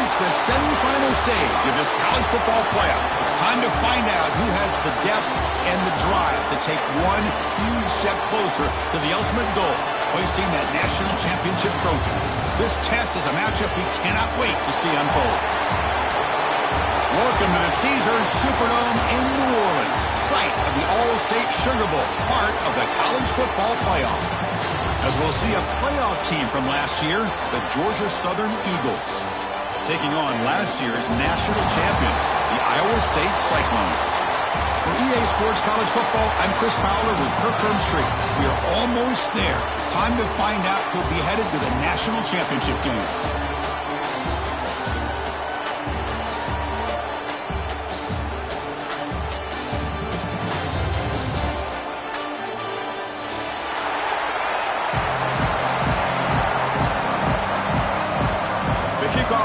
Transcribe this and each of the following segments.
reached the semifinal stage of this college football playoff. It's time to find out who has the depth and the drive to take one huge step closer to the ultimate goal, hoisting that national championship trophy. This test is a matchup we cannot wait to see unfold. Welcome to the SSYr2 in New Orleans, site of the All-State Sugar Bowl, part of the college football playoff. As we'll see a playoff team from last year, the Georgia Southern Eagles, taking on last year's national champions, the Iowa State Cyclones. For EA Sports College Football, I'm Chris Fowler with Kirk Street. We are almost there. Time to find out who'll be headed to the national championship game.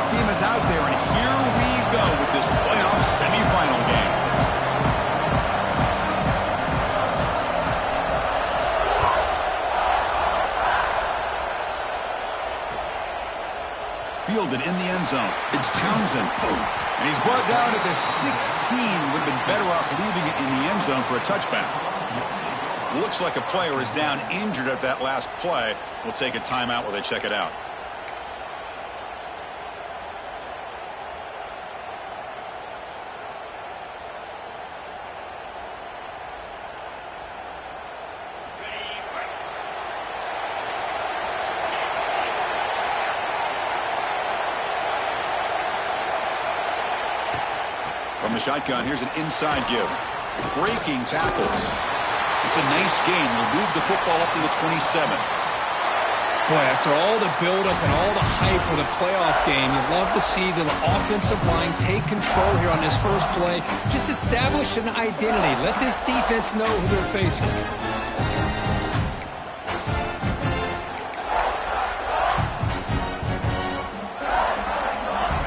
Team is out there, and here we go with this playoff semifinal game. Fielded in the end zone. It's Townsend. And he's brought down at the 16. Would have been better off leaving it in the end zone for a touchback. Looks like a player is down injured at that last play. We'll take a timeout while they check it out. From the shotgun, here's an inside give. Breaking tackles. It's a nice gain. We'll move the football up to the 27. Boy, after all the buildup and all the hype for the playoff game, you'd love to see the offensive line take control here on this first play. Just establish an identity. Let this defense know who they're facing.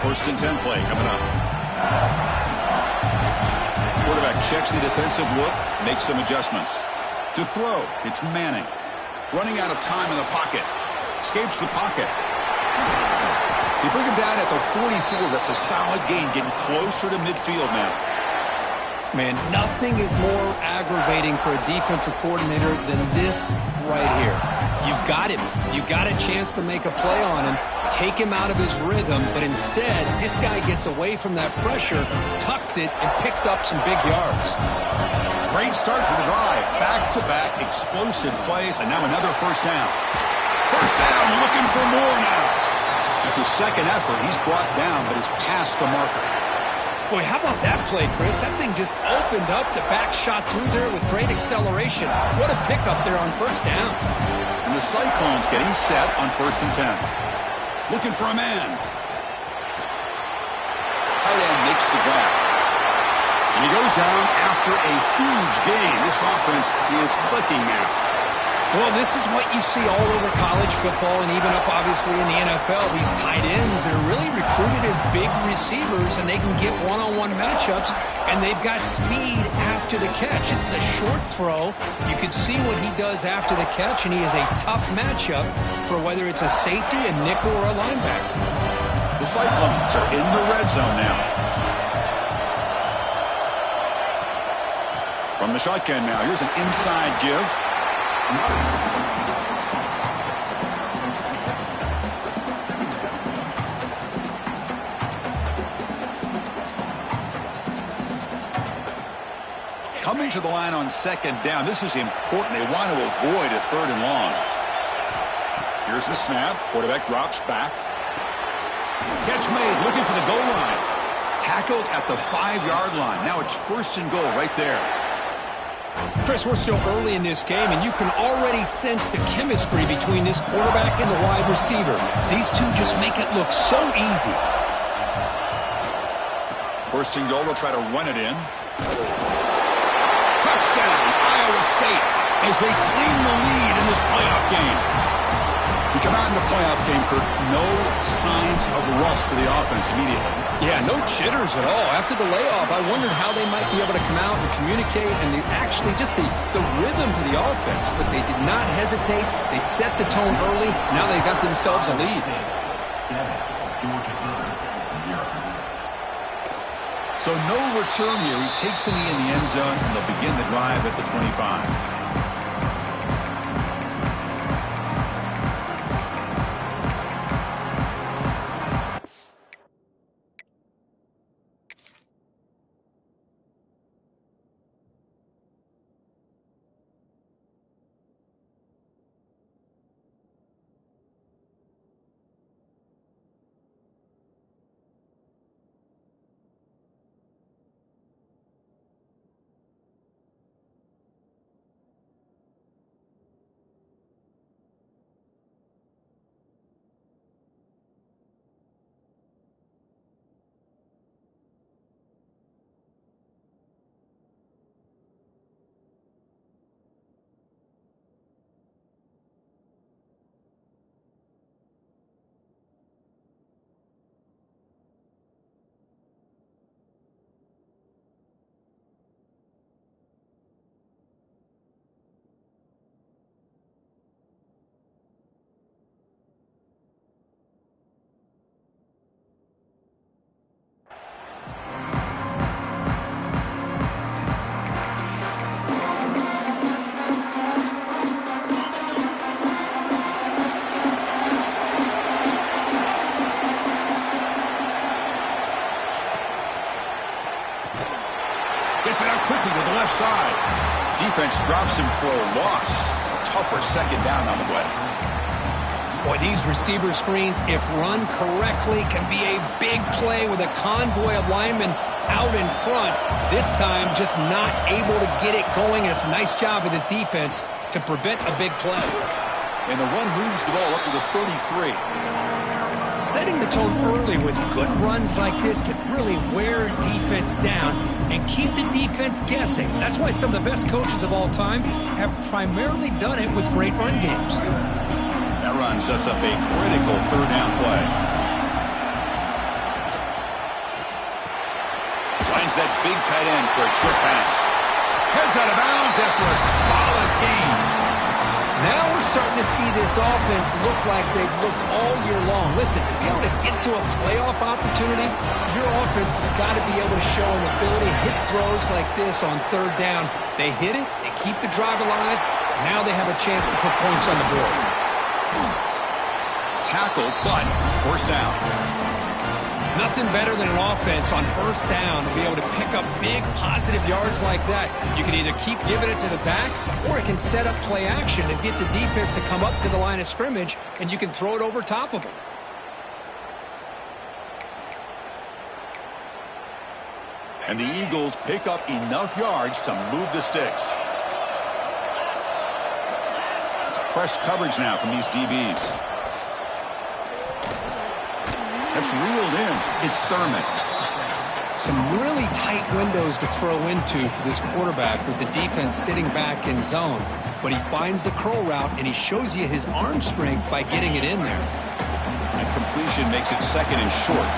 First and 10 play coming up. Quarterback checks the defensive look, makes some adjustments. To throw, it's Manning. Running out of time in the pocket. Escapes the pocket. They bring him down at the 44. That's a solid gain, getting closer to midfield now. Man, nothing is more aggravating for a defensive coordinator than this right here. You've got him. You've got a chance to make a play on him, take him out of his rhythm, but instead, this guy gets away from that pressure, tucks it, and picks up some big yards. Great start for the drive. Back-to-back explosive plays, and now another first down. First down, looking for more now. After second effort, he's brought down, but is past the marker. Boy, how about that play, Chris? That thing just opened up. The back shot through there with great acceleration. What a pickup there on first down. And the Cyclones getting set on first and 10. Looking for a man. Tight end makes the grab. And he goes down after a huge gain. This offense is clicking now. Well, this is what you see all over college football and even up, obviously, in the NFL. These tight ends, they're really recruited as big receivers, and they can get one-on-one matchups, and they've got speed after the catch. This is a short throw. You can see what he does after the catch, and he is a tough matchup for whether it's a safety, a nickel, or a linebacker. The Cyclones are in the red zone now. From the shotgun now, here's an inside give. Coming to the line on second down. This is important. They want to avoid a third and long. Here's the snap. Quarterback drops back. Catch made. Looking for the goal line. Tackled at the 5-yard line. Now it's first and goal right there. Chris, we're still early in this game, and you can already sense the chemistry between this quarterback and the wide receiver. These two just make it look so easy. First and goal, they'll try to run it in. Touchdown, Iowa State, as they claim the lead in this playoff game. We come out in the playoff game, Kirk, no signs of rust for the offense immediately. Yeah, no jitters at all. After the layoff, I wondered how they might be able to come out and communicate and actually just the rhythm to the offense. But they did not hesitate. They set the tone early. Now they got themselves a lead. 7, Georgia Southern, 0. So no return here. He takes a knee in the end zone, and they'll begin the drive at the 25. Gets it out quickly to the left side. Defense drops him for a loss. Tougher second down on the way. Boy, these receiver screens, if run correctly, can be a big play with a convoy of linemen out in front. This time, just not able to get it going. And it's a nice job of the defense to prevent a big play. And the run moves the ball up to the 33. Setting the tone early with good runs like this can really wear defense down and keep the defense guessing. That's why some of the best coaches of all time have primarily done it with great run games. That run sets up a critical third down play. Finds that big tight end for a short pass. Heads out of bounds after a solid gain. Now we're starting to see this offense look like they've looked all year long. Listen, to be able to get to a playoff opportunity, your offense has got to be able to show an ability to hit throws like this on third down. They hit it, they keep the drive alive. Now they have a chance to put points on the board. Tackle, but first down. Nothing better than an offense on first down to be able to pick up big positive yards like that. You can either keep giving it to the back, or it can set up play action and get the defense to come up to the line of scrimmage, and you can throw it over top of them. And the Eagles pick up enough yards to move the sticks. It's press coverage now from these DBs. That's reeled in. It's Thurman. Some really tight windows to throw into for this quarterback with the defense sitting back in zone. But he finds the curl route, and he shows you his arm strength by getting it in there. And completion makes it second and short.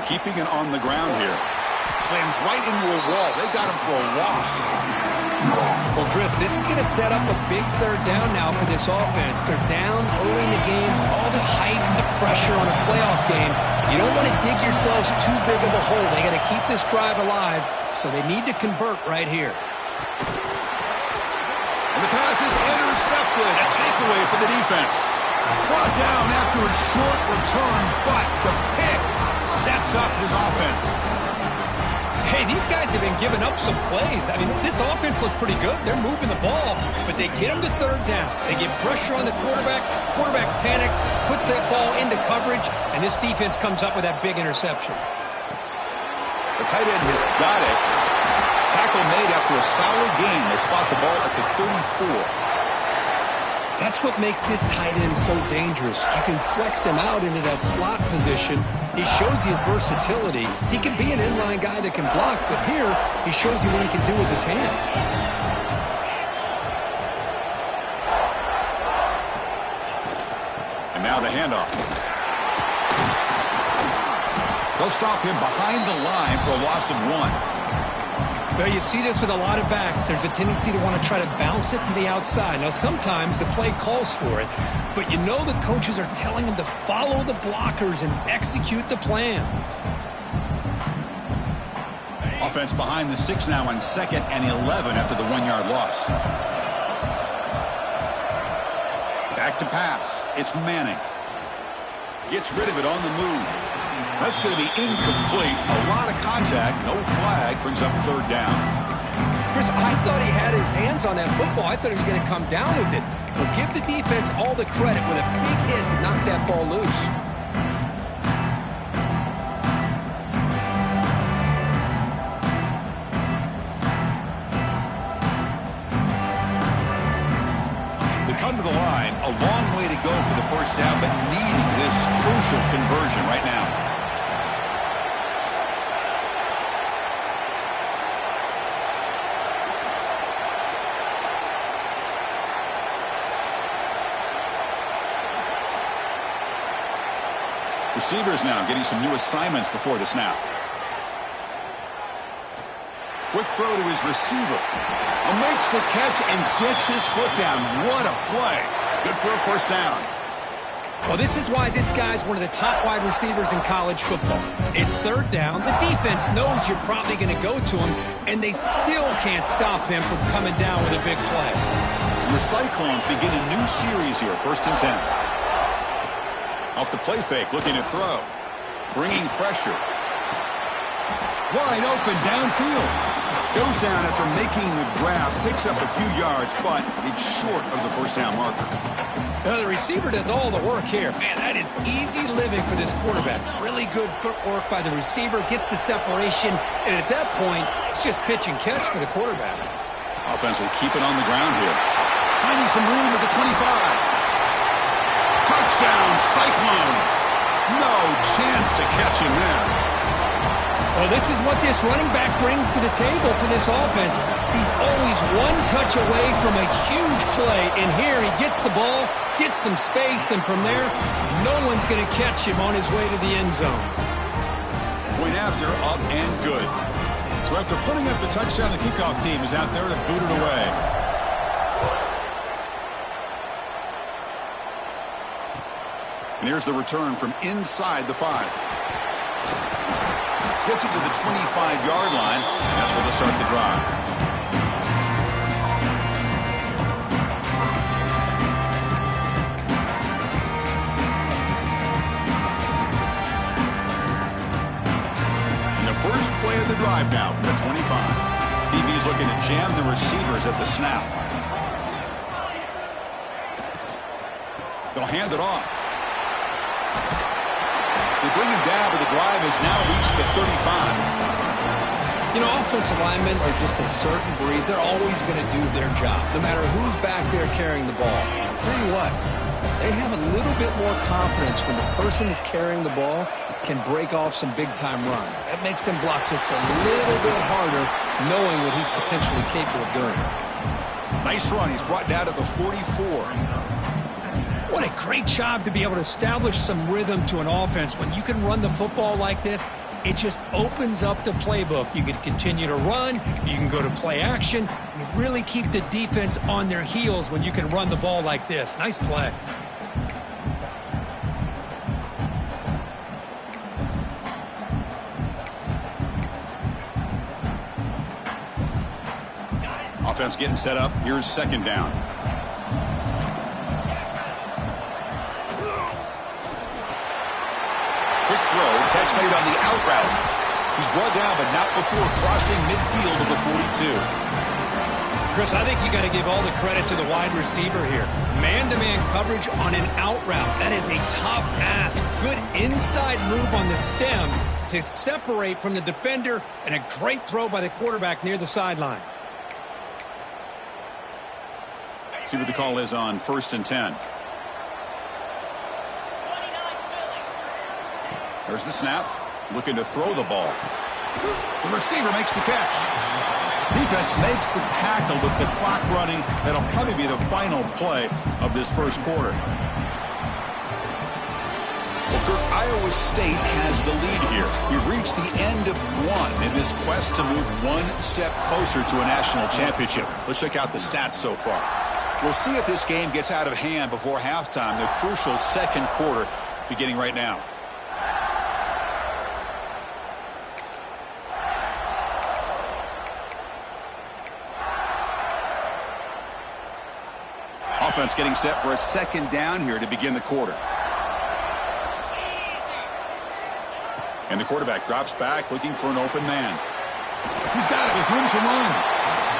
Keeping it on the ground here. Slams right into a wall. They got him for a loss. Well, Chris, this is going to set up a big third down now for this offense. They're down early in the game, all the hype and the pressure on a playoff game. You don't want to dig yourselves too big of a hole. They got to keep this drive alive, so they need to convert right here. And the pass is intercepted. A takeaway for the defense. Brought down after a short return, but the pick sets up his offense. Hey, these guys have been giving up some plays. I mean, this offense looked pretty good. They're moving the ball, but they get them to third down. They get pressure on the quarterback. Quarterback panics, puts that ball into coverage, and this defense comes up with that big interception. The tight end has got it. Tackle made after a solid gain. They spot the ball at the 34. That's what makes this tight end so dangerous. You can flex him out into that slot position. He shows you his versatility. He can be an inline guy that can block, but here he shows you what he can do with his hands. And now the handoff. They'll stop him behind the line for a loss of 1. Well, you see this with a lot of backs. There's a tendency to want to try to bounce it to the outside. Now, sometimes the play calls for it, but you know the coaches are telling them to follow the blockers and execute the plan. Offense behind the 6 now on 2nd and 11 after the 1-yard loss. Back to pass. It's Manning. Gets rid of it on the move. That's going to be incomplete. A lot of contact. No flag. Brings up 3rd down. Chris, I thought he had his hands on that football. I thought he was going to come down with it. But give the defense all the credit with a big hit to knock that ball loose. Come to the line, a long way to go for the 1st down, but needing this crucial conversion right now. Receivers now getting some new assignments before the snap. Quick throw to his receiver. Makes the catch and gets his foot down. What a play. Good for a 1st down. Well, this is why this guy's one of the top wide receivers in college football. It's 3rd down. The defense knows you're probably going to go to him, and they still can't stop him from coming down with a big play. The Cyclones begin a new series here. 1st and 10. Off the play fake, looking to throw. Bringing pressure. Wide open downfield. Goes down after making the grab, picks up a few yards, but it's short of the 1st down marker. Now, the receiver does all the work here. Man, that is easy living for this quarterback. Really good footwork by the receiver, gets the separation, and at that point, it's just pitch and catch for the quarterback. Offense will keep it on the ground here. Finding some room at the 25. Touchdown, Cyclones. No chance to catch him there. Well, this is what this running back brings to the table for this offense. He's always one touch away from a huge play, and here he gets the ball, gets some space, and from there, no one's going to catch him on his way to the end zone. Point after, up and good. So after putting up the touchdown, the kickoff team is out there to boot it away. And here's the return from inside the 5. Gets it to the 25-yard line, and that's where they'll start the drive. And the first play of the drive now from the 25. DB's looking to jam the receivers at the snap. They'll hand it off. They bring him down, but the drive has now reached the 35. You know, offensive linemen are just a certain breed. They're always going to do their job, no matter who's back there carrying the ball. I'll tell you what, they have a little bit more confidence when the person that's carrying the ball can break off some big-time runs. That makes them block just a little bit harder, knowing what he's potentially capable of doing. Nice run. He's brought down to the 44. What a great job to be able to establish some rhythm to an offense. When you can run the football like this, it just opens up the playbook. You can continue to run. You can go to play action. You really keep the defense on their heels when you can run the ball like this. Nice play. Offense getting set up. Here's 2nd down. Quick throw, catch made on the out route. He's brought down, but not before crossing midfield of the 42. Chris, I think you got to give all the credit to the wide receiver here. Man-to-man coverage on an out route. That is a tough ask. Good inside move on the stem to separate from the defender, and a great throw by the quarterback near the sideline. See what the call is on 1st and 10. There's the snap. Looking to throw the ball. The receiver makes the catch. Defense makes the tackle with the clock running. That'll probably be the final play of this 1st quarter. Well, Kirk, I Iowa State has the lead here. We've reached the end of one in this quest to move one step closer to a national championship. Let's check out the stats so far. We'll see if this game gets out of hand before halftime, the crucial second quarter beginning right now. Offense getting set for a second down here to begin the quarter. And the quarterback drops back looking for an open man. He's got it with room to run.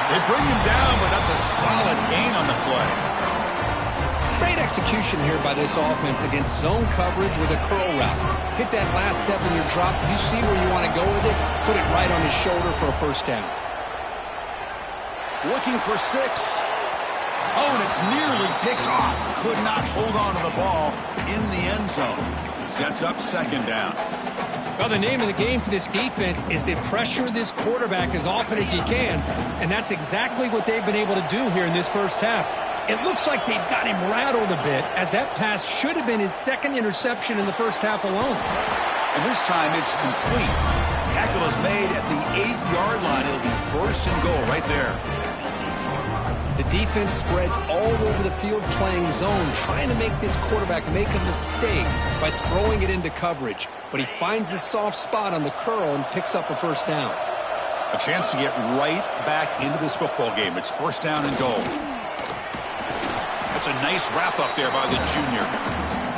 They bring him down, but that's a solid gain on the play. Great execution here by this offense against zone coverage with a curl route. Hit that last step in your drop. You see where you want to go with it. Put it right on his shoulder for a first down. Looking for 6. Oh, and it's nearly picked off. Could not hold on to the ball in the end zone. Sets up second down. Well, the name of the game for this defense is to pressure this quarterback as often as you can, and that's exactly what they've been able to do here in this first half. It looks like they've got him rattled a bit, as that pass should have been his second interception in the first half alone. And this time it's complete. Tackle is made at the 8-yard line. It'll be first and goal right there. The defense spreads all over the field playing zone, trying to make this quarterback make a mistake by throwing it into coverage. But he finds the soft spot on the curl and picks up a first down. A chance to get right back into this football game. It's first down and goal. That's a nice wrap up there by the junior.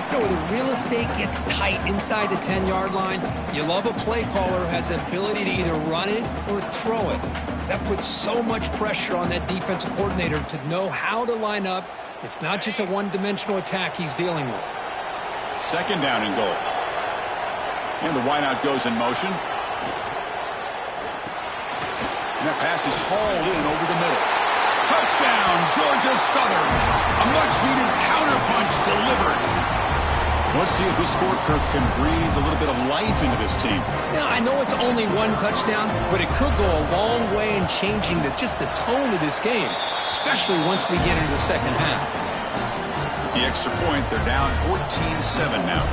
You know, where the real estate gets tight inside the 10-yard line, you love a play caller who has the ability to either run it or throw it. Because that puts so much pressure on that defensive coordinator to know how to line up. It's not just a one-dimensional attack he's dealing with. Second down and goal. And the wideout goes in motion. And that pass is hauled in over the middle. Touchdown, Georgia Southern. A much-needed counterpunch delivered. Let's see if this score can breathe a little bit of life into this team. Now, I know it's only one touchdown, but it could go a long way in changing just the tone of this game, especially once we get into the second half. With the extra point, they're down 14-7 now.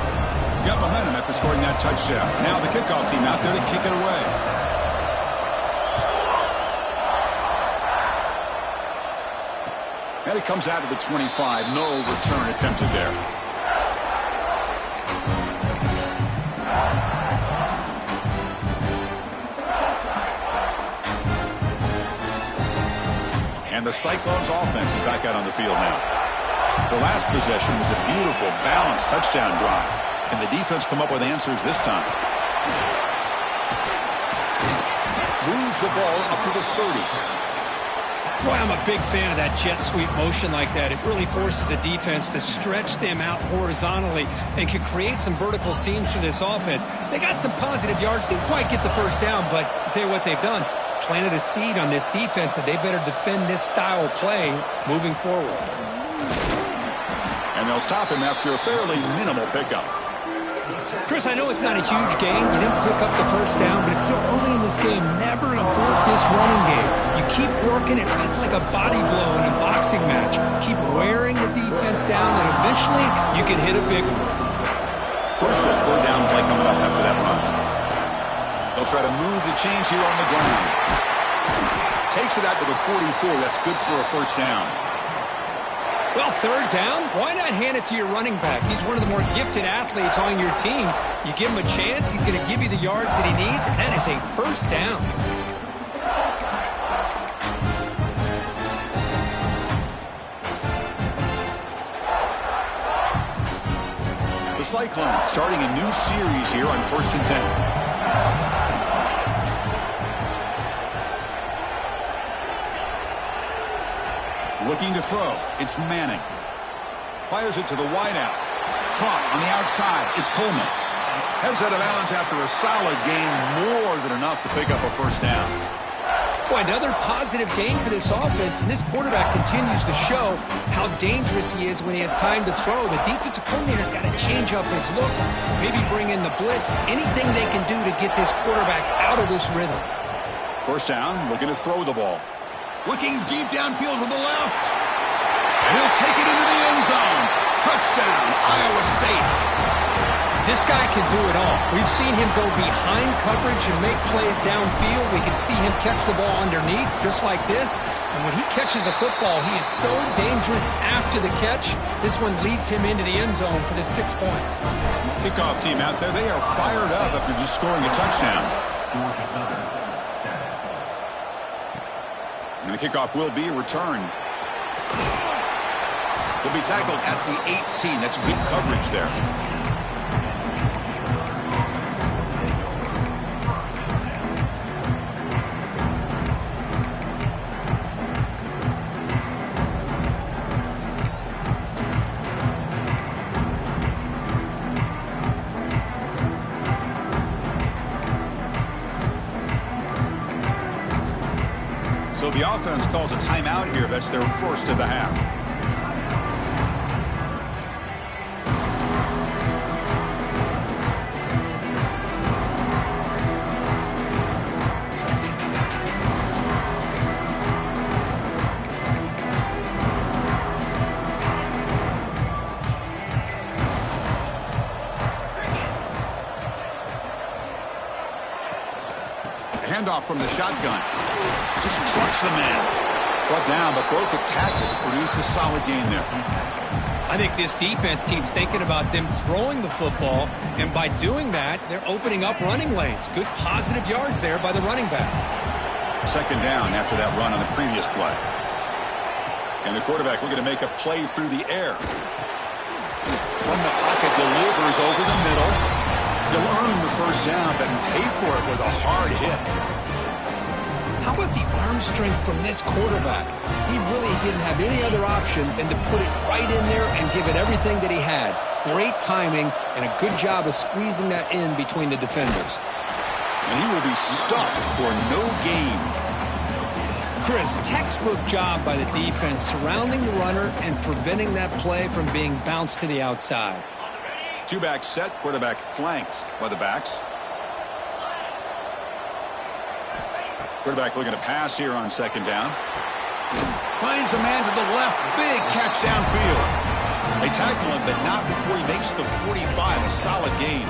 Got momentum after scoring that touchdown. Now the kickoff team out there to kick it away. And it comes out to the 25. No return attempted there. And the Cyclones offense is back out on the field now. The last possession was a beautiful, balanced touchdown drive. Can the defense come up with answers this time? Moves the ball up to the 30. Boy, I'm a big fan of that jet sweep motion like that. It really forces the defense to stretch them out horizontally and can create some vertical seams for this offense. They got some positive yards. Didn't quite get the first down, but I'll tell you what they've done. Planted a seed on this defense that they better defend this style of play moving forward. And they'll stop him after a fairly minimal pickup. Chris, I know it's not a huge gain. You didn't pick up the first down, but it's still early in this game. Never abort this running game. You keep working. It's kind of like a body blow in a boxing match. Keep wearing the defense down, and eventually you can hit a big one. Crucial third down play coming up after that run. They'll try to move the chains here on the ground. Takes it out to the 44. That's good for a first down. Well, third down, why not hand it to your running back? He's one of the more gifted athletes on your team. You give him a chance, he's going to give you the yards that he needs, and that is a first down. The Cyclones starting a new series here on 1st and 10. Looking to throw. It's Manning. Fires it to the wideout. Caught on the outside. It's Coleman. Heads out of bounds after a solid gain. More than enough to pick up a first down. Boy, another positive game for this offense, and this quarterback continues to show how dangerous he is when he has time to throw. The defensive coordinator's got to change up his looks, maybe bring in the blitz, anything they can do to get this quarterback out of this rhythm. First down, looking to throw the ball. Looking deep downfield to the left. And he'll take it into the end zone. Touchdown, Iowa State. This guy can do it all. We've seen him go behind coverage and make plays downfield. We can see him catch the ball underneath just like this. And when he catches a football, he is so dangerous after the catch. This one leads him into the end zone for the 6 points. Kickoff team out there, they are fired up after just scoring a touchdown. And the kickoff will be a return. He'll be tackled at the 18. That's good coverage there. So the offense calls a timeout here. That's their first of the half. Handoff from the shotgun. Just trucks the man. Brought down, but broke a tackle to produce a solid gain there. I think this defense keeps thinking about them throwing the football, and by doing that, they're opening up running lanes. Good positive yards there by the running back. Second down after that run on the previous play. And the quarterback looking to make a play through the air. From the pocket, delivers over the middle. He'll earn the first down, but pay for it with a hard hit. How about the arm strength from this quarterback? He really didn't have any other option than to put it right in there and give it everything that he had. Great timing and a good job of squeezing that in between the defenders. And he will be stuffed for no gain. Chris, textbook job by the defense surrounding the runner and preventing that play from being bounced to the outside. Two-back set, quarterback flanked by the backs. Quarterback looking to pass here on second down. Finds a man to the left. Big catch downfield. They tackle him, but not before he makes the 45. A solid gain.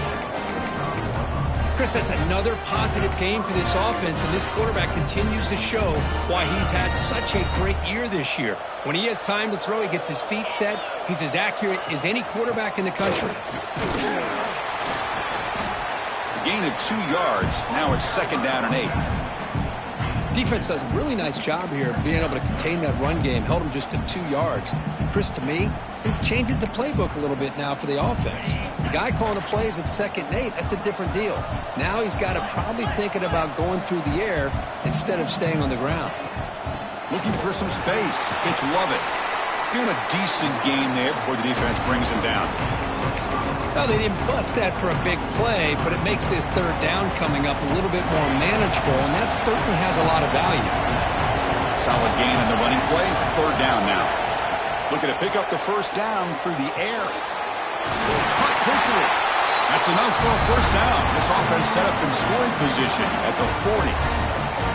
Chris, that's another positive game for this offense, and this quarterback continues to show why he's had such a great year this year. When he has time to throw, he gets his feet set. He's as accurate as any quarterback in the country. A gain of 2 yards. Now it's second down and 8. Defense does a really nice job here of being able to contain that run game. Held him just to 2 yards. Chris, to me, this changes the playbook a little bit now for the offense. The guy calling the plays at 2nd and 8, that's a different deal. Now he's got to probably thinking about going through the air instead of staying on the ground. Looking for some space. It's Lovett. Doing a decent gain there before the defense brings him down. Well, they didn't bust that for a big play, but it makes this third down coming up a little bit more manageable, and that certainly has a lot of value. Solid gain in the running play. Third down now. Looking to pick up the first down through the air. Caught quickly. That's enough for a first down. This offense set up in scoring position at the 40.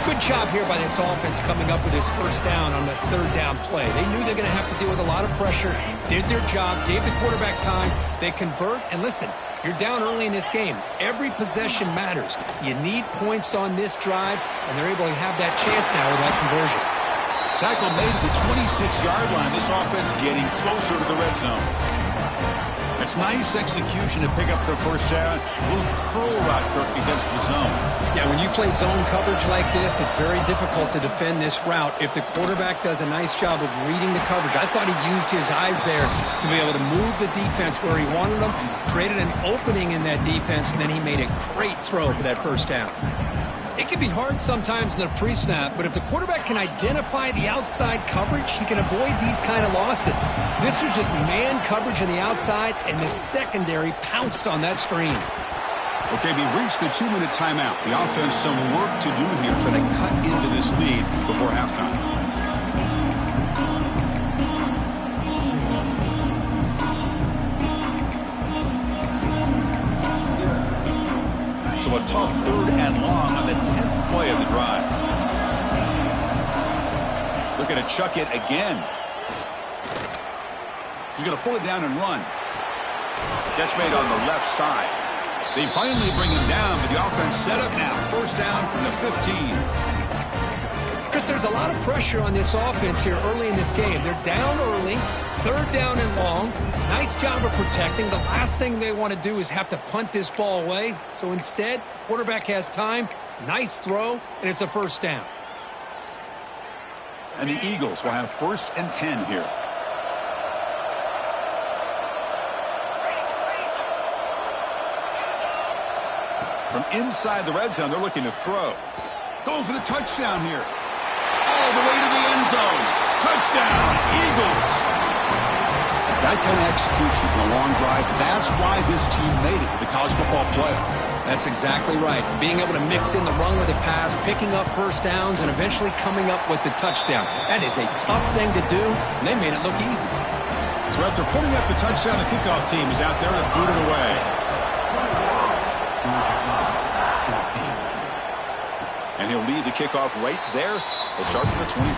Good job here by this offense coming up with his first down on the third down play. They knew they're going to have to deal with a lot of pressure, did their job, gave the quarterback time. They convert, and listen, you're down early in this game. Every possession matters. You need points on this drive, and they're able to have that chance now with that conversion. Tackle made at the 26-yard line. This offense getting closer to the red zone. It's nice execution to pick up the first down. A little curl route, Kirk, against the zone. Yeah, when you play zone coverage like this, it's very difficult to defend this route if the quarterback does a nice job of reading the coverage. I thought he used his eyes there to be able to move the defense where he wanted them, created an opening in that defense, and then he made a great throw for that first down. It can be hard sometimes in the pre-snap, but if the quarterback can identify the outside coverage, he can avoid these kind of losses. This was just man coverage on the outside, and the secondary pounced on that screen. Okay, we reached the 2-minute timeout. The offense some work to do here, trying to cut into this lead before halftime. So a tough 3rd and long on the 10th play of the drive. Looking to chuck it again. He's going to pull it down and run. Catch made on the left side. They finally bring him down, but the offense set up now. First down from the 15. Chris, there's a lot of pressure on this offense here early in this game. They're down early, third down and long. Nice job of protecting. The last thing they want to do is have to punt this ball away. So instead, quarterback has time, nice throw, and it's a first down. And the Eagles will have first and 10 here. From inside the red zone, they're looking to throw. Going for the touchdown here. All the way to the end zone. Touchdown, Eagles. That kind of execution in a long drive, that's why this team made it to the college football playoff. That's exactly right. Being able to mix in the run with the pass, picking up first downs, and eventually coming up with the touchdown. That is a tough thing to do, and they made it look easy. So after putting up the touchdown, the kickoff team is out there to boot it away. And he'll lead the kickoff right there. He'll start from the 25.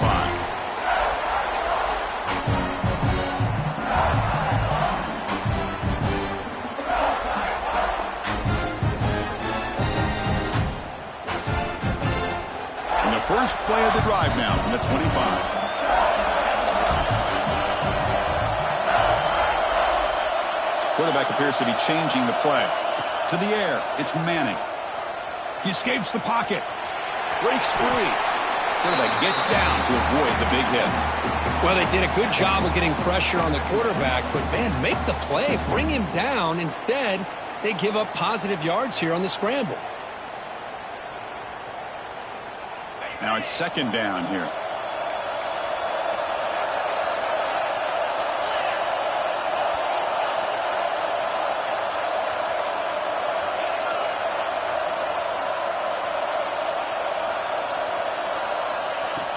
And the first play of the drive now from the 25. Quarterback appears to be changing the play. To the air, it's Manning. He escapes the pocket. Breaks free. Quarterback gets down to avoid the big hit. Well, they did a good job of getting pressure on the quarterback, but, man, make the play. Bring him down. Instead, they give up positive yards here on the scramble. Now it's second down here.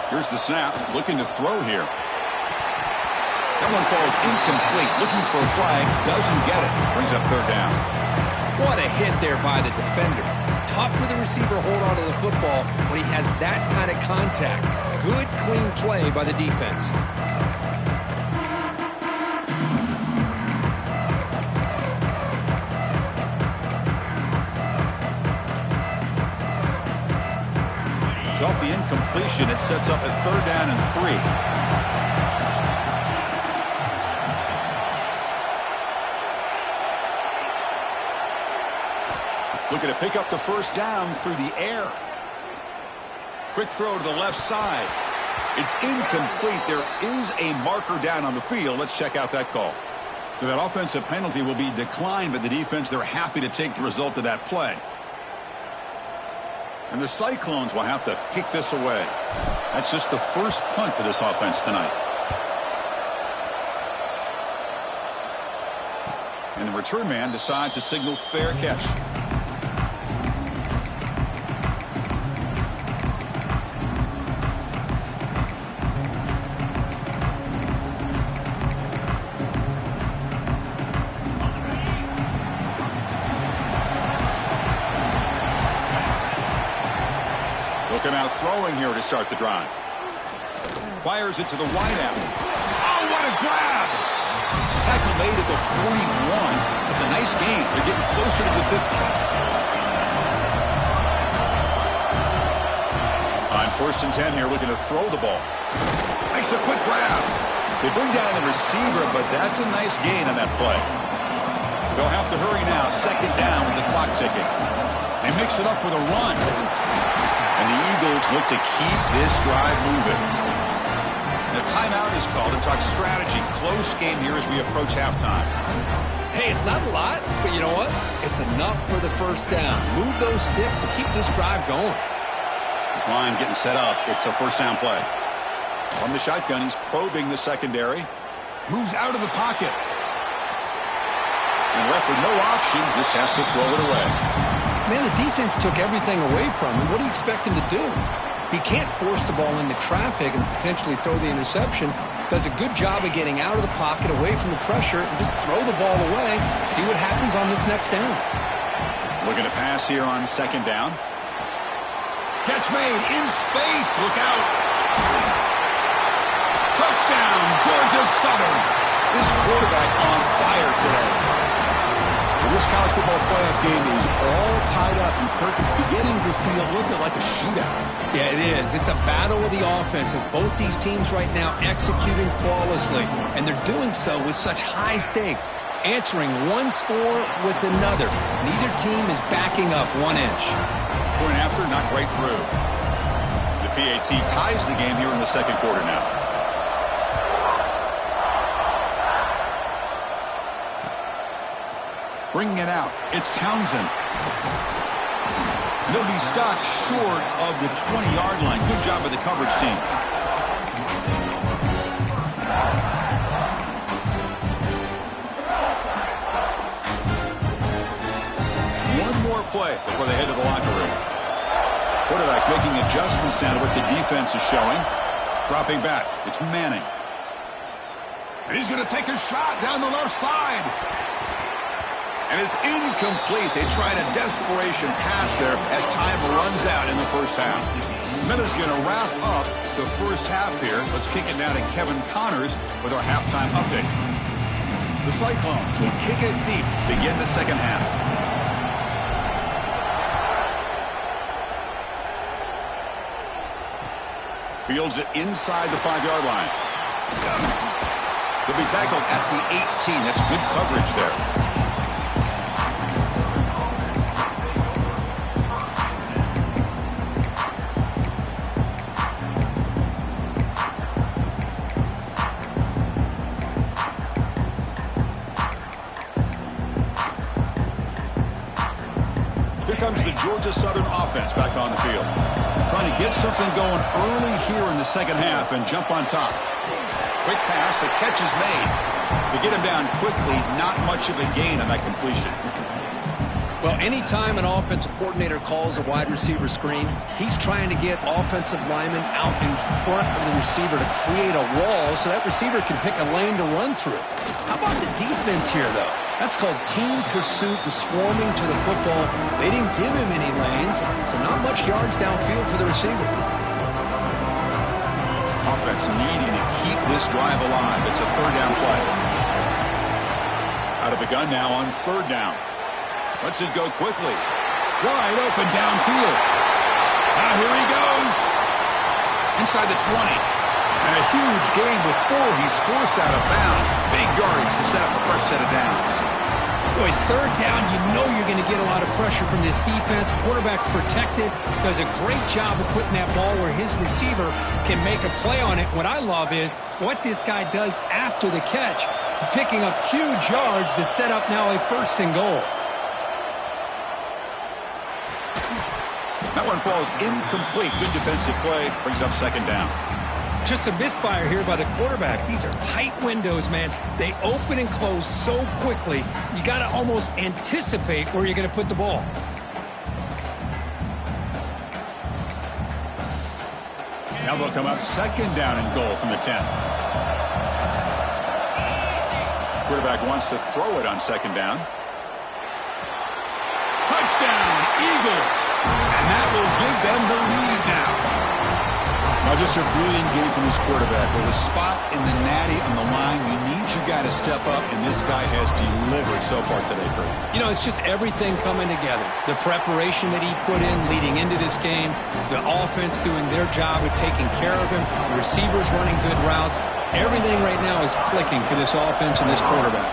Here's the snap, looking to throw here. That one falls incomplete, looking for a flag, doesn't get it. Brings up third down. What a hit there by the defender. Tough for the receiver to hold on to the football when he has that kind of contact. Good, clean play by the defense. Off the incompletion, it sets up at third down and 3. Looking to pick up the first down through the air. Quick throw to the left side. It's incomplete. There is a marker down on the field. Let's check out that call. So that offensive penalty will be declined by the defense. They're happy to take the result of that play. And the Cyclones will have to kick this away. That's just the first punt for this offense tonight. And the return man decides to signal fair catch. Looking out throwing here to start the drive. Fires it to the wideout. Oh, what a grab! Tackle made at the 41. It's a nice gain. They're getting closer to the 50. On first and 10 here, looking to throw the ball. Makes a quick grab. They bring down the receiver, but that's a nice gain on that play. They'll have to hurry now. Second down with the clock ticking. They mix it up with a run. And the Eagles look to keep this drive moving. The timeout is called to talk strategy. Close game here as we approach halftime. Hey, it's not a lot, but you know what? It's enough for the first down. Move those sticks and keep this drive going. This line getting set up. It's a first down play. From the shotgun, he's probing the secondary. Moves out of the pocket. And left with no option, just has to throw it away. Man, the defense took everything away from him. What do you expect him to do? He can't force the ball into traffic and potentially throw the interception. Does a good job of getting out of the pocket, away from the pressure, and just throw the ball away. See what happens on this next down. Looking to pass here on second down. Catch made in space. Look out. Touchdown, Georgia Southern. This quarterback on fire today. This college football playoff game is all tied up, and Kirk, it's beginning to feel a little bit like a shootout. Yeah, it is. It's a battle of the offenses. Both these teams right now executing flawlessly, and they're doing so with such high stakes, answering one score with another. Neither team is backing up 1 inch. Point after, not right through. The PAT ties the game here in the second quarter now. Bringing it out, it's Townsend. He'll be stopped short of the 20-yard line. Good job by the coverage team. One more play before they head to the locker room. Quarterback making adjustments now to what the defense is showing. Dropping back, it's Manning. And he's going to take a shot down the left side. And it's incomplete. They tried a desperation pass there as time runs out in the first half. Miller's going to wrap up the first half here. Let's kick it now to Kevin Connors with our halftime update. The Cyclones will kick it deep to begin the second half. Fields it inside the 5-yard line. He'll be tackled at the 18. That's good coverage there. Comes the Georgia Southern offense back on the field. Trying to get something going early here in the second half and jump on top. Quick pass, the catch is made. To get him down quickly, not much of a gain on that completion. Well, anytime an offensive coordinator calls a wide receiver screen, he's trying to get offensive linemen out in front of the receiver to create a wall so that receiver can pick a lane to run through. How about the defense here, though? That's called team pursuit and swarming to the football. They didn't give him any lanes, so not much yards downfield for the receiver. Offense needing to keep this drive alive. It's a third down play. Out of the gun now on third down. Lets it go quickly. Wide open downfield. Here he goes. Inside the 20. And a huge gain before he's forced out of bounds. Big yardage to set up a fresh set of downs. Boy, third down, you know you're going to get a lot of pressure from this defense. Quarterback's protected. Does a great job of putting that ball where his receiver can make a play on it. What I love is what this guy does after the catch to picking up huge yards to set up now a first and goal. That one falls incomplete. Good defensive play. Brings up second down. Just a misfire here by the quarterback. These are tight windows, man. They open and close so quickly, you got to almost anticipate where you're going to put the ball. Now they'll come up second down and goal from the 10. Quarterback wants to throw it on second down. Touchdown, Eagles! And that will give them the lead now. Now just a brilliant game from this quarterback. With a spot in the natty on the line, you need your guy to step up, and this guy has delivered so far today, Kurt. You know, it's just everything coming together. The preparation that he put in leading into this game, the offense doing their job of taking care of him, the receivers running good routes. Everything right now is clicking for this offense and this quarterback.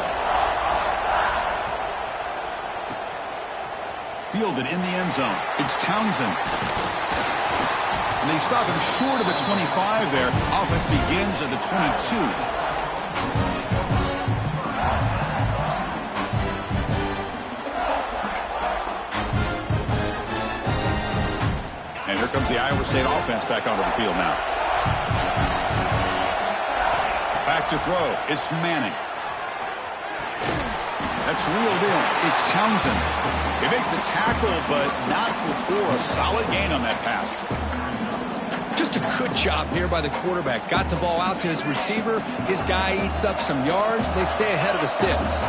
Fielded in the end zone. It's Townsend. And they stop him short of the 25 there. Offense begins at the 22. And here comes the Iowa State offense back onto the field now. Back to throw. It's Manning. That's reeled in. It's Townsend. They make the tackle, but not before a solid gain on that pass. Just a good job here by the quarterback. Got the ball out to his receiver. His guy eats up some yards. They stay ahead of the sticks.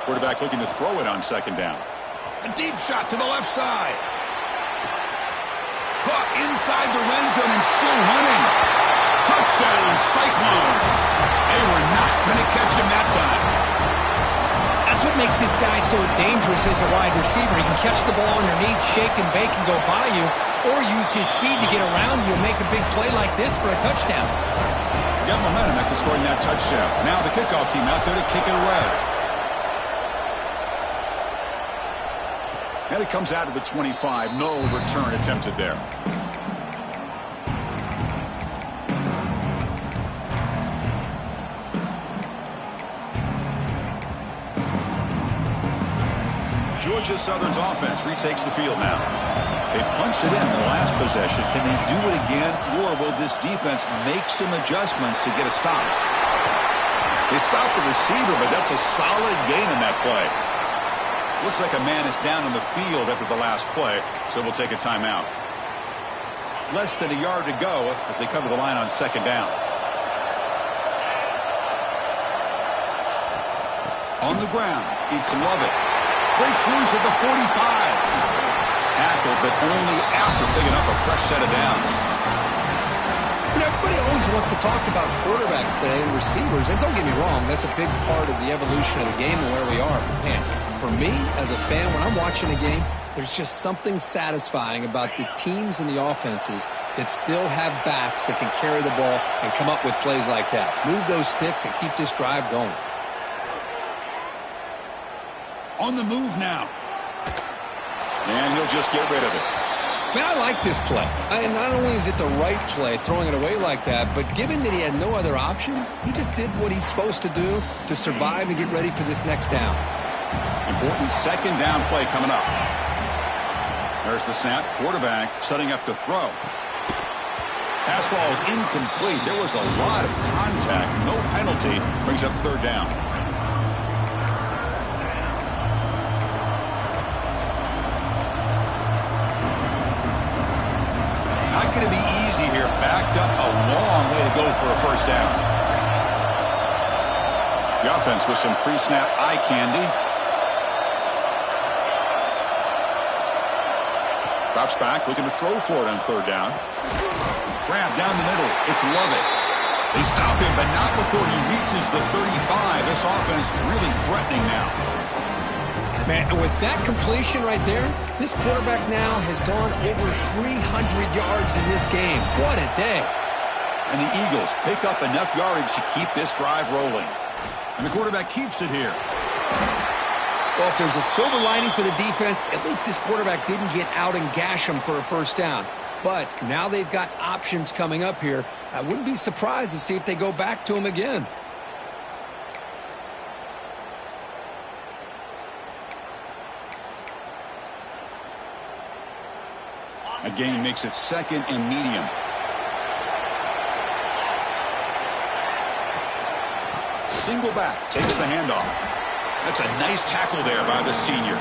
Quarterback looking to throw it on second down. A deep shot to the left side. Caught inside the red zone and still running. touchdown, Cyclones. They were not going to catch him that time. That's what makes this guy so dangerous as a wide receiver. He can catch the ball underneath, shake and bake and go by you, or use his speed to get around you and make a big play like this for a touchdown. Got momentum after scoring that touchdown. Now the kickoff team out there to kick it away. And it comes out of the 25. No return attempted there. Georgia Southern's offense retakes the field now. They punched it in the last possession. Can they do it again, or will this defense make some adjustments to get a stop? They stopped the receiver, but that's a solid gain in that play. Looks like a man is down on the field after the last play, so we'll take a timeout. Less than a yard to go as they come to the line on second down. On the ground, it's Lovett. Breaks loose at the 45. Tackled, but only after picking up a fresh set of downs. Everybody always wants to talk about quarterbacks today and receivers, and don't get me wrong, that's a big part of the evolution of the game and where we are. But man, for me, as a fan, when I'm watching a game, there's just something satisfying about the teams and the offenses that still have backs that can carry the ball and come up with plays like that. Move those sticks and keep this drive going. On the move now. And he'll just get rid of it. Man, I like this play. Not only is it the right play, throwing it away like that, but given that he had no other option, he just did what he's supposed to do to survive and get ready for this next down. Important second down play coming up. There's the snap. Quarterback setting up to throw. Pass ball is incomplete. There was a lot of contact. No penalty. Brings up third down. Not going to be easy here. Backed up a long way to go for a first down. The offense with some pre-snap eye candy. Drops back, looking to throw for it on third down. Grab down the middle. It's Lovett. They stop him, but not before he reaches the 35. This offense really threatening now. Man, and with that completion right there, this quarterback now has gone over 300 yards in this game. What a day. And the Eagles pick up enough yardage to keep this drive rolling. And the quarterback keeps it here. Well, if there's a silver lining for the defense, at least this quarterback didn't get out and gash him for a first down. But now they've got options coming up here. I wouldn't be surprised to see if they go back to him again. A gain makes it second and medium. Single back, takes the handoff. That's a nice tackle there by the senior.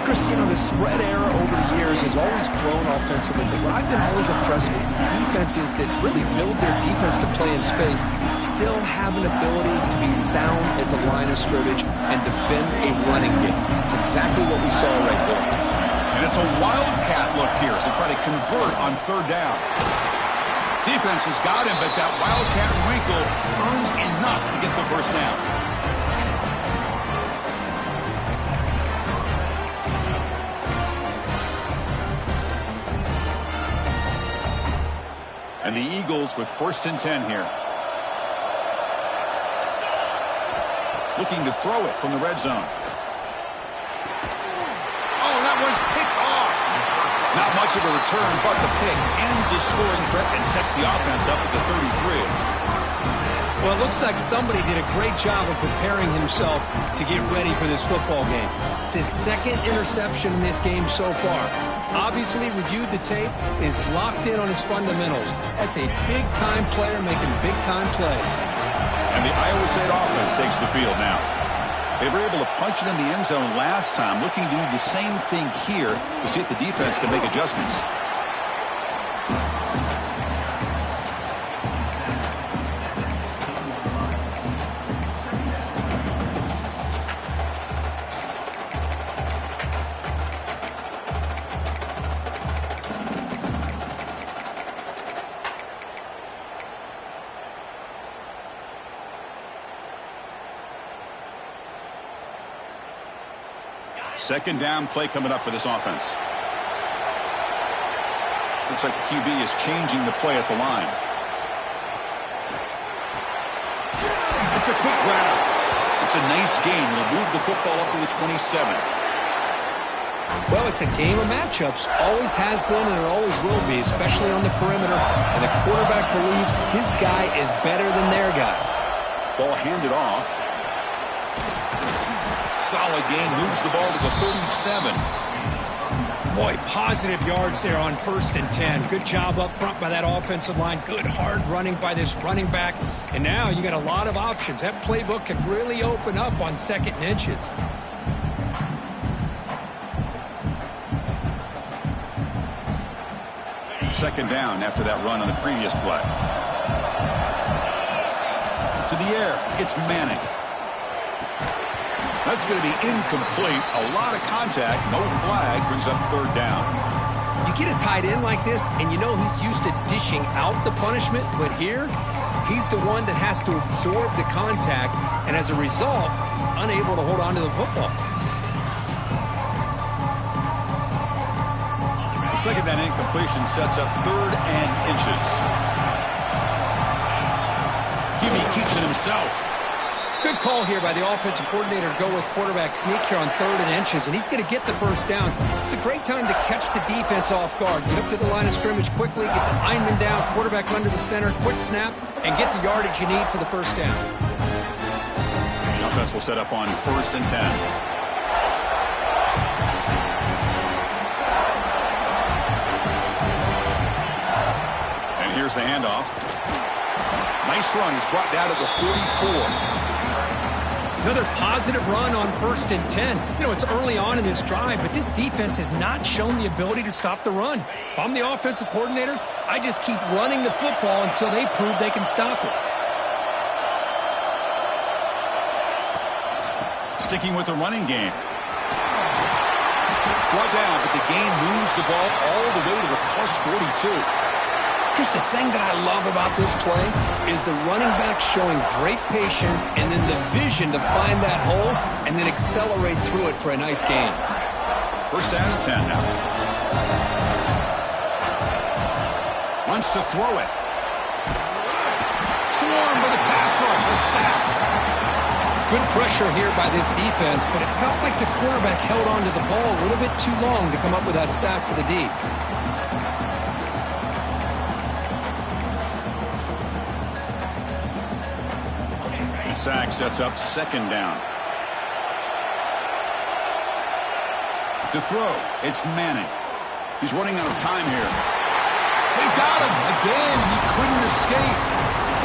Chris, you know, the spread era over the years has always grown offensively, but what I've been always impressed with defenses that really build their defense to play in space still have an ability to be sound at the line of scrimmage and defend a running game. It's exactly what we saw right there. And it's a wildcat look here as they try to convert on third down. Defense has got him, but that wildcat wrinkle earns enough to get the first down. And the Eagles with 1st and 10 here. Looking to throw it from the red zone. Oh, that one's picked off. Not much of a return, but the pick ends the scoring threat and sets the offense up at the 33. Well, it looks like somebody did a great job of preparing himself to get ready for this football game. It's his second interception in this game so far. Obviously reviewed the tape, is locked in on his fundamentals. That's a big-time player making big-time plays. And the Iowa State offense takes the field now. They were able to punch it in the end zone last time, looking to do the same thing here to see if the defense can make adjustments. Second down play coming up for this offense. Looks like the QB is changing the play at the line. It's a quick grab. It's a nice gain. Will move the football up to the 27. Well, it's a game of matchups. Always has been and it always will be, especially on the perimeter. And the quarterback believes his guy is better than their guy. Ball handed off. Solid gain. Moves the ball to the 37. Boy, positive yards there on 1st and 10. Good job up front by that offensive line. Good hard running by this running back. And now you got a lot of options. That playbook can really open up on 2nd and inches. Second down after that run on the previous play. To the air. It's Manning. That's going to be incomplete. A lot of contact. No flag. Brings up 3rd down. You get a tight end like this, and you know he's used to dishing out the punishment, but here, he's the one that has to absorb the contact, and as a result, he's unable to hold on to the football. The second down incompletion sets up 3rd and inches. Jimmy keeps it himself. Good call here by the offensive coordinator to go with quarterback sneak here on 3rd and inches, and he's going to get the 1st down. It's a great time to catch the defense off guard. Get up to the line of scrimmage quickly, get the lineman down, quarterback under the center, quick snap, and get the yardage you need for the 1st down. The offense will set up on 1st and 10. And here's the handoff. Nice run. He's brought down to the 44. Another positive run on 1st and 10. You know, it's early on in this drive, but this defense has not shown the ability to stop the run. If I'm the offensive coordinator, I just keep running the football until they prove they can stop it. Sticking with the running game. Brought down, but the gain moves the ball all the way to the plus 42. Chris, the thing that I love about this play is the running back showing great patience and then the vision to find that hole and then accelerate through it for a nice gain. 1st down and 10 now. Wants to throw it. Swarmed by the pass rush. A sack. Good pressure here by this defense, but it felt like the quarterback held on to the ball a little bit too long to come up with that sack for the D. Sack sets up 2nd down. To throw, it's Manning. He's running out of time here. They've got him again. He couldn't escape.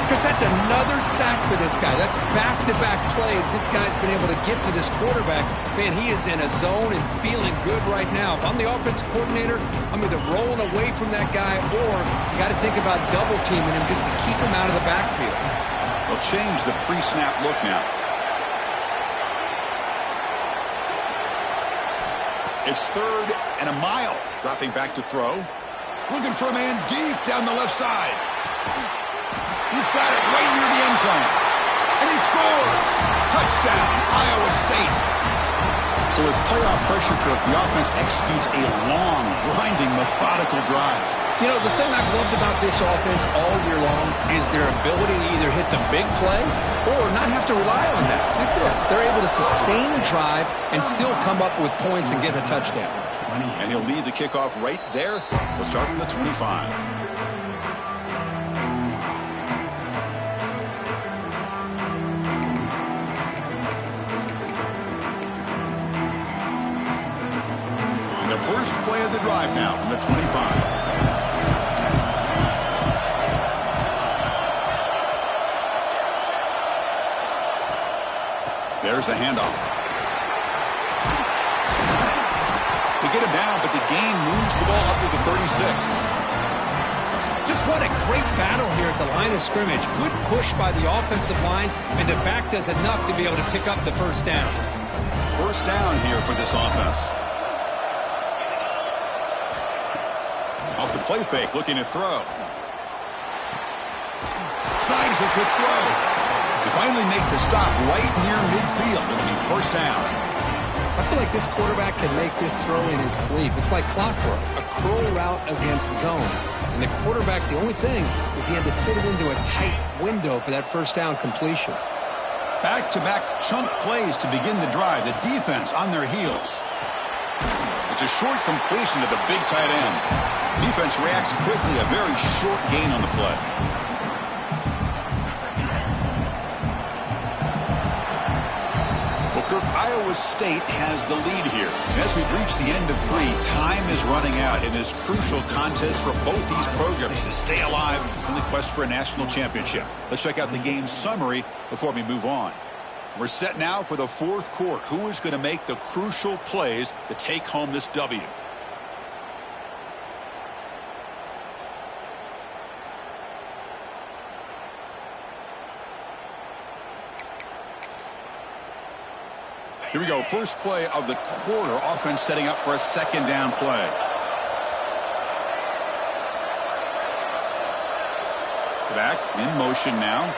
Because that's another sack for this guy. That's back-to-back plays. This guy's been able to get to this quarterback. Man, he is in a zone and feeling good right now. If I'm the offensive coordinator, I'm either rolling away from that guy or you got to think about double-teaming him just to keep him out of the backfield. They'll change the pre-snap look now. It's 3rd and a mile. Dropping back to throw. Looking for a man deep down the left side. He's got it right near the end zone. And he scores. Touchdown, Iowa State. So with playoff pressure, Kirk, the offense executes a long, grinding, methodical drive. You know, the thing I've loved about this offense all year long is their ability to either hit the big play or not have to rely on that. Like this, they're able to sustain a drive and still come up with points and get a touchdown. And he'll lead the kickoff right there. He'll start on the 25. First play of the drive now from the 25. There's the handoff. They get him down, but the gain moves the ball up to the 36. Just what a great battle here at the line of scrimmage. Good push by the offensive line, and the back does enough to be able to pick up the 1st down. 1st down here for this offense. Off the play fake, looking to throw. Slides a quick throw. They finally make the stop right near midfield. It'll be 1st down. I feel like this quarterback can make this throw in his sleep. It's like clockwork, a curl route against zone. And the quarterback, the only thing is he had to fit it into a tight window for that first down completion. Back-to-back chunk plays to begin the drive. The defense on their heels. It's a short completion to the big tight end. Defense reacts quickly. A very short gain on the play. Well, Kirk, Iowa State has the lead here. As we've reached the end of 3, time is running out in this crucial contest for both these programs to stay alive in the quest for a national championship. Let's check out the game summary before we move on. We're set now for the fourth quarter. Who is going to make the crucial plays to take home this W? Here we go. First play of the quarter. Offense setting up for a second down play. Back in motion now.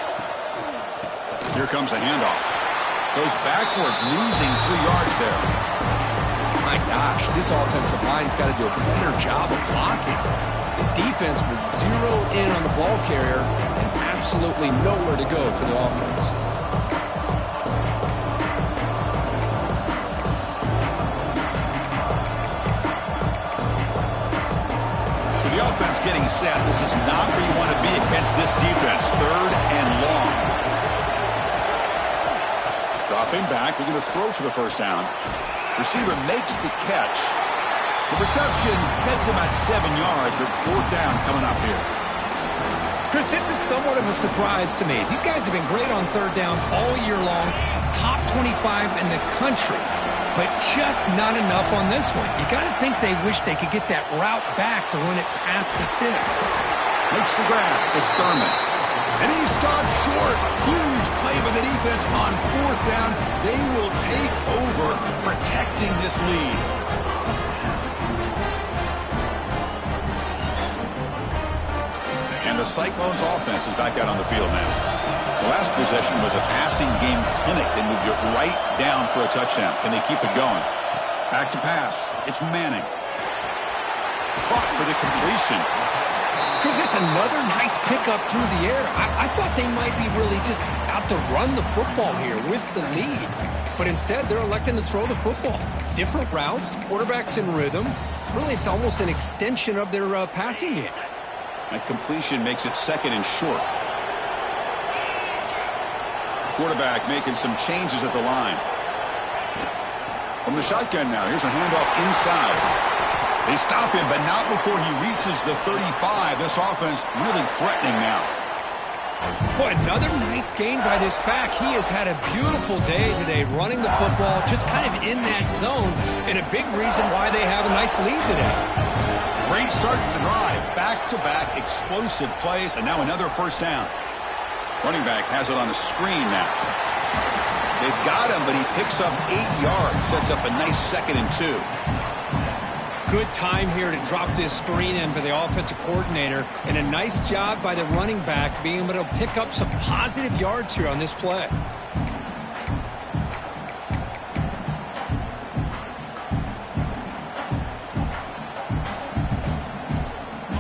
Here comes a handoff. Goes backwards, losing 3 yards there. My gosh, this offensive line's got to do a better job of blocking. The defense was zeroed in on the ball carrier and absolutely nowhere to go for the offense. So the offense getting set. This is not where you want to be against this defense. 3rd and long. Dropping back, looking to throw for the first down. Receiver makes the catch. The reception nets him at 7 yards, but 4th down coming up here. Chris, this is somewhat of a surprise to me. These guys have been great on 3rd down all year long, top 25 in the country, but just not enough on this one. You got to think they wish they could get that route back to run it past the sticks. Makes the grab. It's Thurman. And he stops short. Huge play by the defense on 4th down. They will take over protecting this lead. And the Cyclones offense is back out on the field now. The last possession was a passing game clinic. They moved it right down for a touchdown. Can they keep it going? Back to pass. It's Manning. Caught for the completion. Chris, it's another nice pickup through the air. I thought they might be really just out to run the football here with the lead. But instead, they're electing to throw the football. Different routes, quarterbacks in rhythm. Really, it's almost an extension of their passing game. That completion makes it 2nd and short. Quarterback making some changes at the line. From the shotgun now, here's a handoff inside. They stop him, but not before he reaches the 35. This offense really threatening now. Boy, another nice gain by this back. He has had a beautiful day today running the football, just kind of in that zone, and a big reason why they have a nice lead today. Great start to the drive. Back-to-back explosive plays, and now another first down. Running back has it on a screen now. They've got him, but he picks up 8 yards, sets up a nice 2nd and 2. Good time here to drop this screen in for the offensive coordinator, and a nice job by the running back being able to pick up some positive yards here on this play.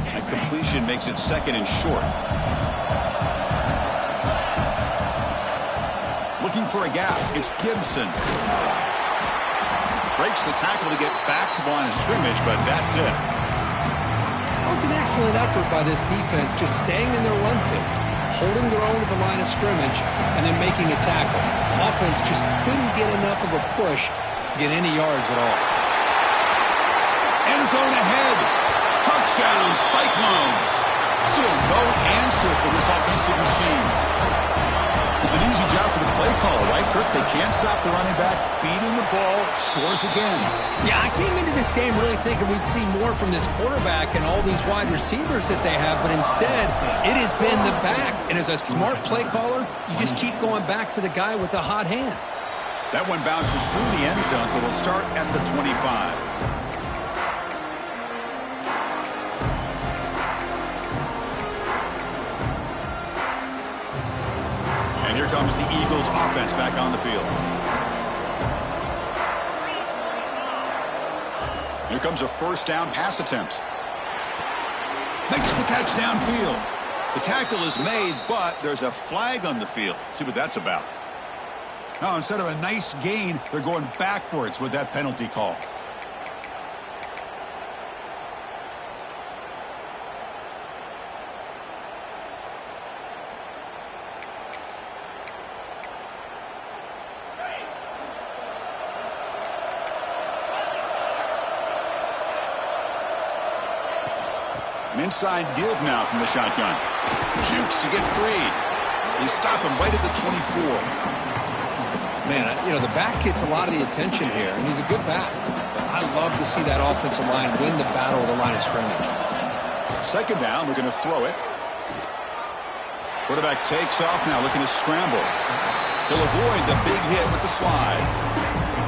That completion makes it 2nd and short. Looking for a gap. It's Gibson. Breaks the tackle to get back to the line of scrimmage, but that's it. That was an excellent effort by this defense, just staying in their run fits, holding their own at the line of scrimmage, and then making a tackle. Offense just couldn't get enough of a push to get any yards at all. End zone ahead. Touchdown, Cyclones. Still no answer for this offensive machine. It's an easy job for the play caller, right, Kirk? They can't stop the running back, feeding the ball, scores again. Yeah, I came into this game really thinking we'd see more from this quarterback and all these wide receivers that they have, but instead, it has been the back. And as a smart play caller, you just keep going back to the guy with a hot hand. That one bounces through the end zone, so they'll start at the 25. Here comes the Eagles offense back on the field. Here comes a first down pass attempt. Makes the catch downfield. The tackle is made, but there's a flag on the field. See what that's about. Now, instead of a nice gain, they're going backwards with that penalty call. An inside give now from the shotgun. Jukes to get free. They stop him right at the 24. Man, the back gets a lot of the attention here, and he's a good back. I love to see that offensive line win the battle of the line of scrimmage. Second down, we're going to throw it. Quarterback takes off now, looking to scramble. He'll avoid the big hit with the slide.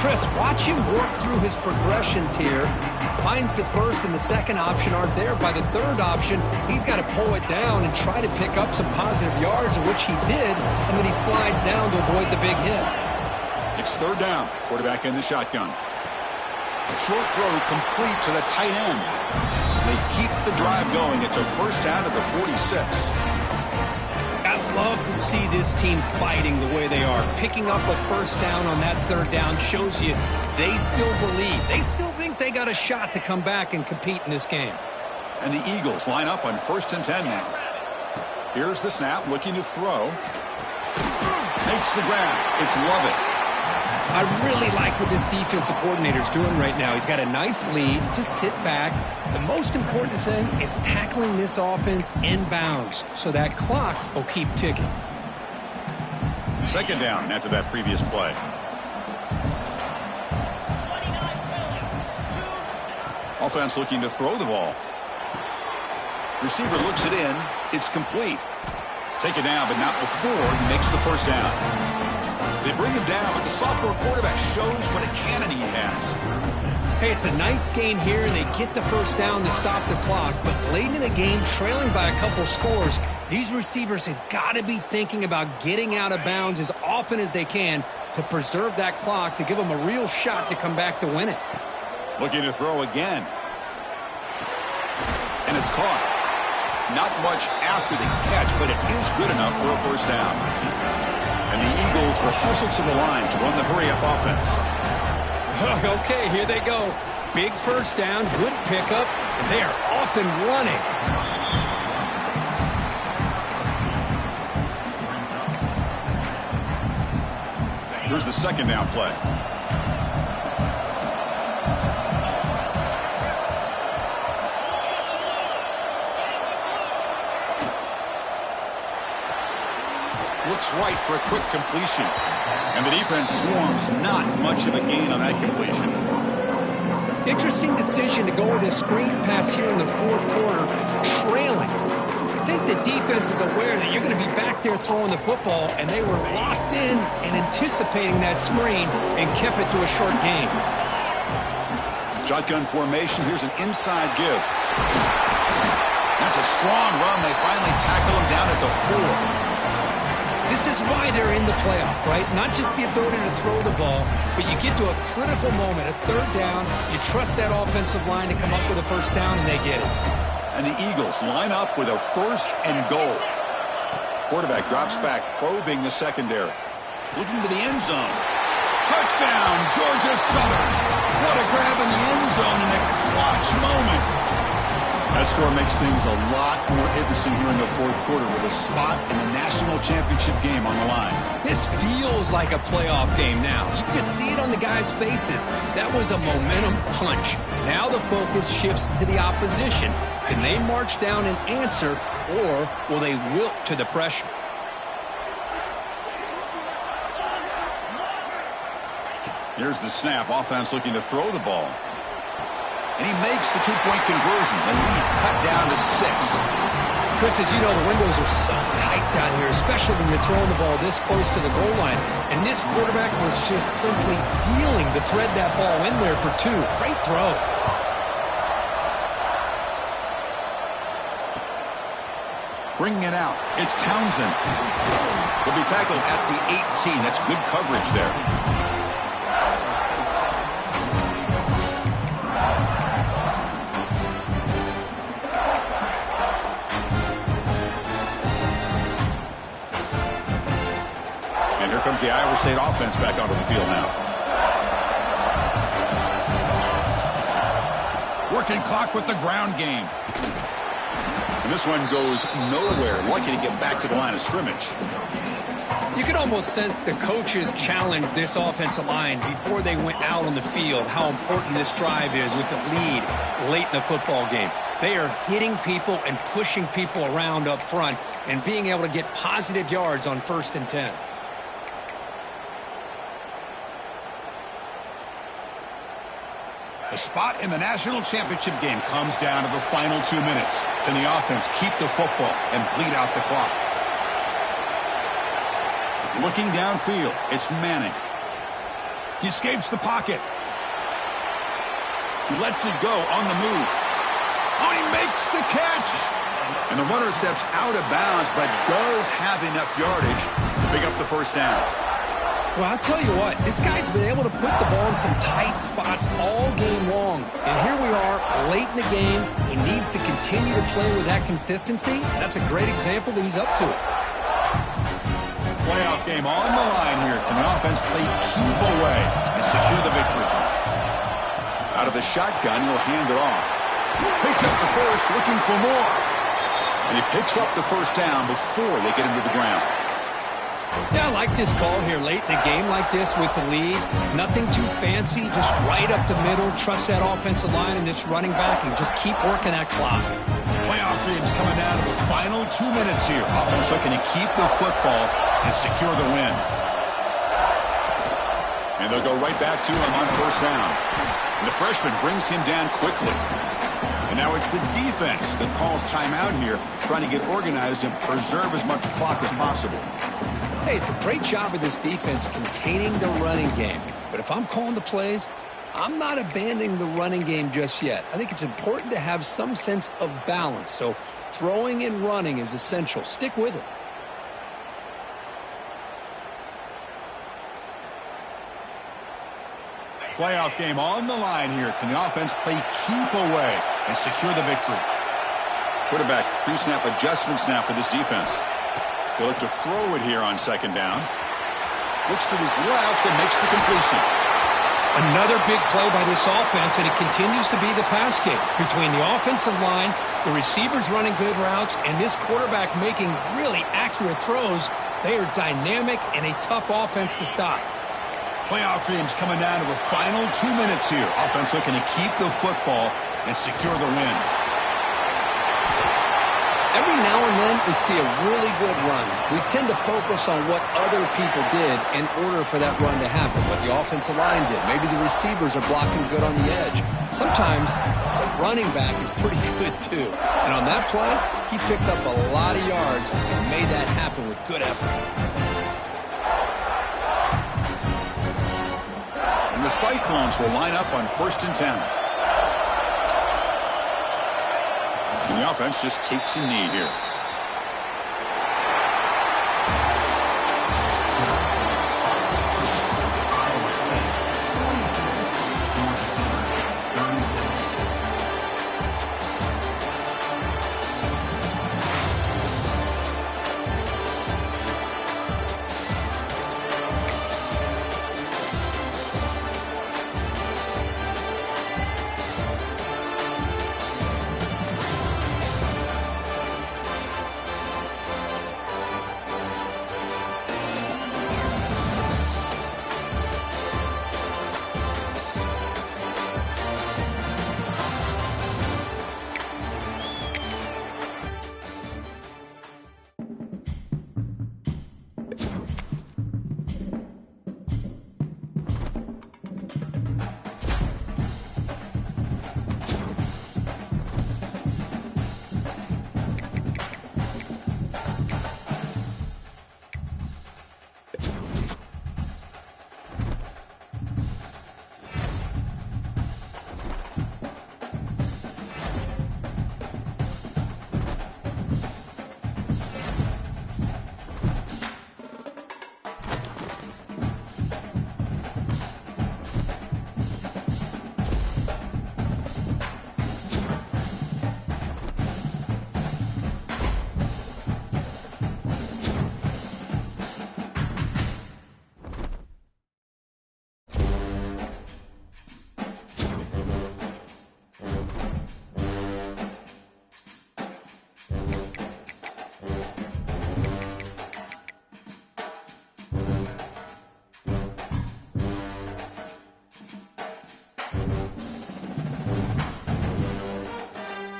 Chris, watch him work through his progressions here. Finds the first and the second option aren't there. By the third option, he's got to pull it down and try to pick up some positive yards, of which he did, and then he slides down to avoid the big hit. It's third down. Quarterback in the shotgun. Short throw complete to the tight end. They keep the drive going. It's a first down at the 46. I love to see this team fighting the way they are. Picking up a first down on that third down shows you they still believe. They still think they got a shot to come back and compete in this game. And the Eagles line up on 1st and 10 now. Here's the snap, looking to throw. Makes the grab. It's Lovett. I really like what this defensive coordinator's doing right now. He's got a nice lead. Just sit back. The most important thing is tackling this offense inbounds so that clock will keep ticking. Second down after that previous play. Offense looking to throw the ball. Receiver looks it in. It's complete. Take it down, but not before he makes the first down. They bring him down, but the sophomore quarterback shows what a cannon he has. Hey, it's a nice gain here, and they get the first down to stop the clock. But late in the game, trailing by a couple scores, these receivers have got to be thinking about getting out of bounds as often as they can to preserve that clock, to give them a real shot to come back to win it. Looking to throw again. And it's caught. Not much after the catch, but it is good enough for a first down. And the Eagles will hustle to the line to run the hurry-up offense. Okay, here they go. Big first down, good pickup, and they are off and running. Here's the second down play. Looks right for a quick completion. And the defense swarms. Not much of a gain on that completion. Interesting decision to go with a screen pass here in the fourth quarter, trailing. I think the defense is aware that you're going to be back there throwing the football, and they were locked in and anticipating that screen and kept it to a short gain. Shotgun formation. Here's an inside give. That's a strong run. They finally tackle him down at the 4. This is why they're in the playoff, right? Not just the ability to throw the ball, but you get to a critical moment, a third down, you trust that offensive line to come up with a first down, and they get it. And the Eagles line up with a first and goal. Quarterback drops back, probing the secondary. Looking to the end zone. Touchdown, Georgia Southern. What a grab in the end zone in a clutch moment. That score makes things a lot more interesting here in the fourth quarter with a spot in the national championship game on the line. This feels like a playoff game now. You can see it on the guys' faces. That was a momentum punch. Now the focus shifts to the opposition. Can they march down and answer, or will they wilt to the pressure? Here's the snap. Offense looking to throw the ball. And he makes the two-point conversion. The lead cut down to 6. Chris, as you know, the windows are so tight down here, especially when you're throwing the ball this close to the goal line. And this quarterback was just simply dealing to thread that ball in there for 2. Great throw. Bringing it out. It's Townsend. Will be tackled at the 18. That's good coverage there. Comes the Iowa State offense back onto the field now. Working clock with the ground game. And this one goes nowhere. Lucky to get back to the line of scrimmage. You can almost sense the coaches challenged this offensive line before they went out on the field, how important this drive is with the lead late in the football game. They are hitting people and pushing people around up front and being able to get positive yards on 1st and 10. The spot in the national championship game comes down to the final 2 minutes. Can the offense keep the football and bleed out the clock? Looking downfield, it's Manning. He escapes the pocket. He lets it go on the move. Oh, he makes the catch! And the runner steps out of bounds, but does have enough yardage to pick up the first down. Well, I'll tell you what, this guy's been able to put the ball in some tight spots all game long. And here we are, late in the game. He needs to continue to play with that consistency. That's a great example that he's up to it. Playoff game on the line here. Can the offense play keep away and secure the victory? Out of the shotgun, he'll hand it off. Picks up the first, looking for more. And he picks up the first down before they get him to the ground. Yeah, I like this call here late in the game like this with the lead. Nothing too fancy, just right up the middle. Trust that offensive line and this running back and just keep working that clock. Playoff games coming down to the final 2 minutes here. Offense looking to keep the football and secure the win. And they'll go right back to him on first down. And the freshman brings him down quickly. And now it's the defense that calls timeout here, trying to get organized and preserve as much clock as possible. Hey, it's a great job of this defense containing the running game. But if I'm calling the plays, I'm not abandoning the running game just yet. I think it's important to have some sense of balance. So throwing and running is essential. Stick with it. Playoff game on the line here. Can the offense play keep away and secure the victory? Quarterback pre-snap adjustments now for this defense. He'll look to throw it here on second down. Looks to his left and makes the completion. Another big play by this offense, and it continues to be the pass game between the offensive line, the receivers running good routes, and this quarterback making really accurate throws. They are dynamic and a tough offense to stop. Playoff games coming down to the final 2 minutes here. Offense looking to keep the football and secure the win. Every now and then we see a really good run. We tend to focus on what other people did in order for that run to happen, what the offensive line did. Maybe the receivers are blocking good on the edge. Sometimes the running back is pretty good too. And on that play, he picked up a lot of yards and made that happen with good effort. And the Cyclones will line up on 1st and 10. And the offense just takes a knee here.